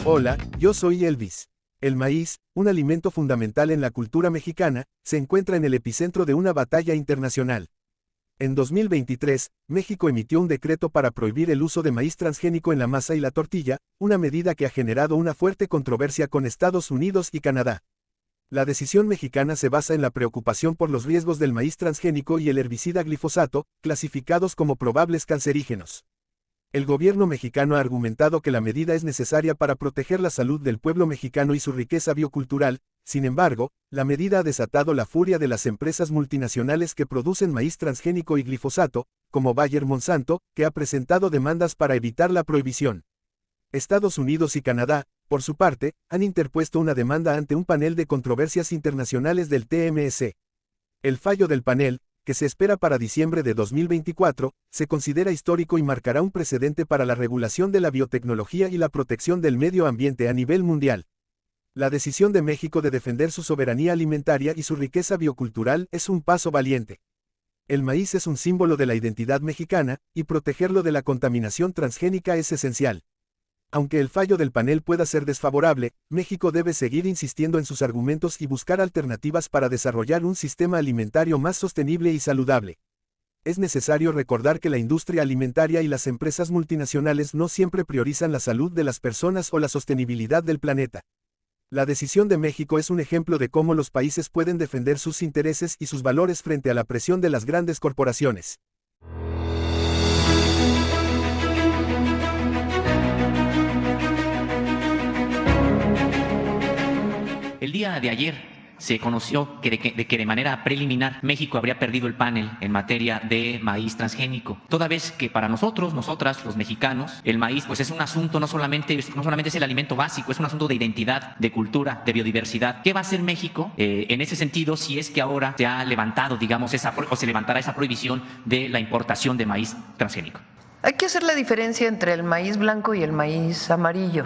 Hola, yo soy Elvis. El maíz, un alimento fundamental en la cultura mexicana, se encuentra en el epicentro de una batalla internacional. En 2023, México emitió un decreto para prohibir el uso de maíz transgénico en la masa y la tortilla, una medida que ha generado una fuerte controversia con Estados Unidos y Canadá. La decisión mexicana se basa en la preocupación por los riesgos del maíz transgénico y el herbicida glifosato, clasificados como probables cancerígenos. El gobierno mexicano ha argumentado que la medida es necesaria para proteger la salud del pueblo mexicano y su riqueza biocultural. Sin embargo, la medida ha desatado la furia de las empresas multinacionales que producen maíz transgénico y glifosato, como Bayer Monsanto, que ha presentado demandas para evitar la prohibición. Estados Unidos y Canadá, por su parte, han interpuesto una demanda ante un panel de controversias internacionales del TMS. El fallo del panel, que se espera para diciembre de 2024, se considera histórico y marcará un precedente para la regulación de la biotecnología y la protección del medio ambiente a nivel mundial. La decisión de México de defender su soberanía alimentaria y su riqueza biocultural es un paso valiente. El maíz es un símbolo de la identidad mexicana, y protegerlo de la contaminación transgénica es esencial. Aunque el fallo del panel pueda ser desfavorable, México debe seguir insistiendo en sus argumentos y buscar alternativas para desarrollar un sistema alimentario más sostenible y saludable. Es necesario recordar que la industria alimentaria y las empresas multinacionales no siempre priorizan la salud de las personas o la sostenibilidad del planeta. La decisión de México es un ejemplo de cómo los países pueden defender sus intereses y sus valores frente a la presión de las grandes corporaciones. El día de ayer se conoció que de manera preliminar México habría perdido el panel en materia de maíz transgénico. Toda vez que para nosotros, nosotras, los mexicanos, el maíz pues es un asunto, no solamente es el alimento básico, es un asunto de identidad, de cultura, de biodiversidad. ¿Qué va a hacer México en ese sentido si es que ahora se ha levantado, digamos, o se levantará esa prohibición de la importación de maíz transgénico? Hay que hacer la diferencia entre el maíz blanco y el maíz amarillo.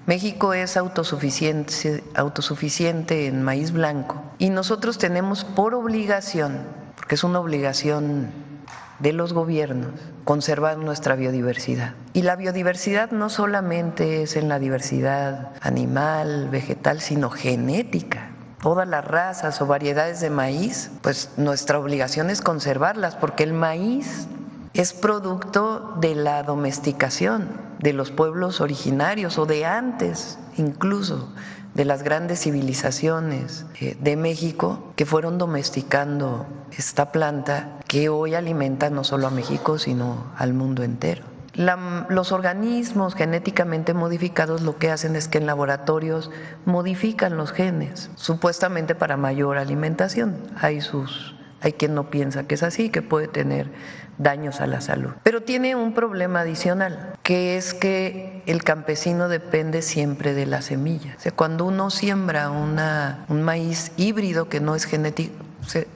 México es autosuficiente en maíz blanco y nosotros tenemos por obligación, porque es una obligación de los gobiernos, conservar nuestra biodiversidad. Y la biodiversidad no solamente es en la diversidad animal, vegetal, sino genética. Todas las razas o variedades de maíz, pues nuestra obligación es conservarlas, porque el maíz es producto de la domesticación de los pueblos originarios o de antes incluso de las grandes civilizaciones de México que fueron domesticando esta planta que hoy alimenta no solo a México sino al mundo entero. Los organismos genéticamente modificados lo que hacen es que en laboratorios modifican los genes supuestamente para mayor alimentación. Hay quien no piensa que es así, que puede tener daños a la salud. Pero tiene un problema adicional, que es que el campesino depende siempre de la semilla. O sea, cuando uno siembra un maíz híbrido que no es genético,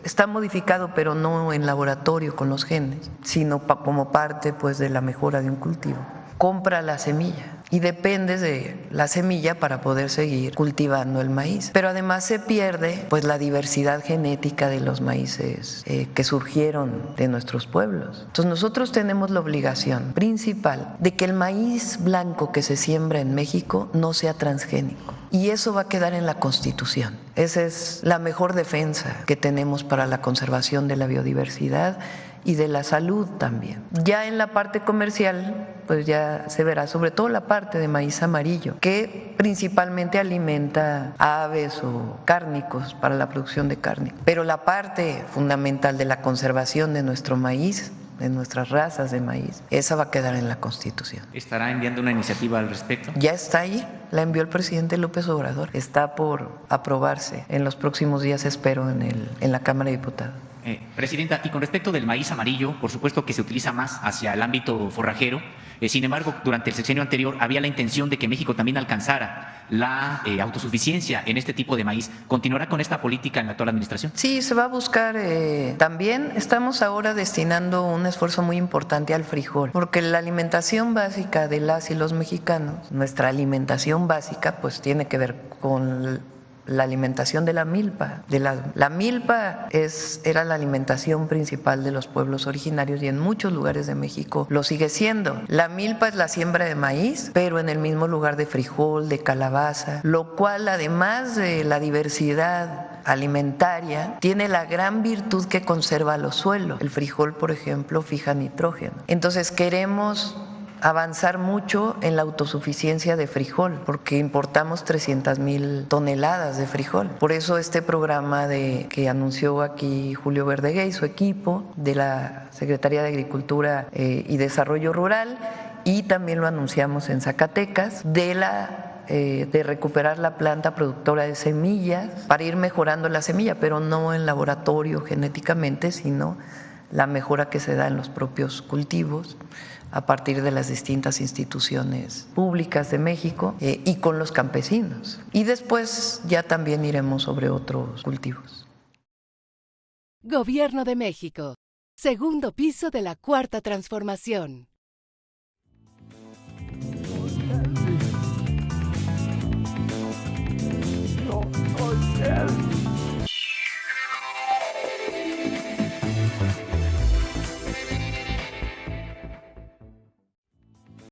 está modificado pero no en laboratorio con los genes, sino como parte pues de la mejora de un cultivo. Compra la semilla y dependes de la semilla para poder seguir cultivando el maíz. Pero además se pierde pues la diversidad genética de los maíces que surgieron de nuestros pueblos. Entonces nosotros tenemos la obligación principal de que el maíz blanco que se siembra en México no sea transgénico. Y eso va a quedar en la Constitución. Esa es la mejor defensa que tenemos para la conservación de la biodiversidad y de la salud también. Ya en la parte comercial, pues ya se verá, sobre todo la parte de maíz amarillo, que principalmente alimenta a aves o cárnicos para la producción de carne. Pero la parte fundamental de la conservación de nuestro maíz, de nuestras razas de maíz, esa va a quedar en la Constitución. ¿Estará enviando una iniciativa al respecto? Ya está ahí, la envió el presidente López Obrador. Está por aprobarse en los próximos días, espero, en la Cámara de Diputados. Presidenta, y con respecto del maíz amarillo, por supuesto que se utiliza más hacia el ámbito forrajero. Sin embargo, durante el sexenio anterior había la intención de que México también alcanzara la autosuficiencia en este tipo de maíz. ¿Continuará con esta política en la actual administración? Sí, se va a buscar. También estamos ahora destinando un esfuerzo muy importante al frijol, porque la alimentación básica de las y los mexicanos, nuestra alimentación básica, pues tiene que ver con la alimentación de la milpa. La milpa era la alimentación principal de los pueblos originarios y en muchos lugares de México lo sigue siendo. La milpa es la siembra de maíz, pero en el mismo lugar de frijol, de calabaza, lo cual además de la diversidad alimentaria, tiene la gran virtud que conserva los suelos. El frijol, por ejemplo, fija nitrógeno. Entonces queremos avanzar mucho en la autosuficiencia de frijol, porque importamos 300,000 toneladas de frijol. Por eso este programa que anunció aquí Julio Verdeguer y su equipo de la Secretaría de Agricultura y Desarrollo Rural, y también lo anunciamos en Zacatecas, de recuperar la planta productora de semillas para ir mejorando la semilla, pero no en laboratorio genéticamente, sino la mejora que se da en los propios cultivos a partir de las distintas instituciones públicas de México y con los campesinos. Y después ya también iremos sobre otros cultivos. Gobierno de México. Segundo piso de la Cuarta Transformación.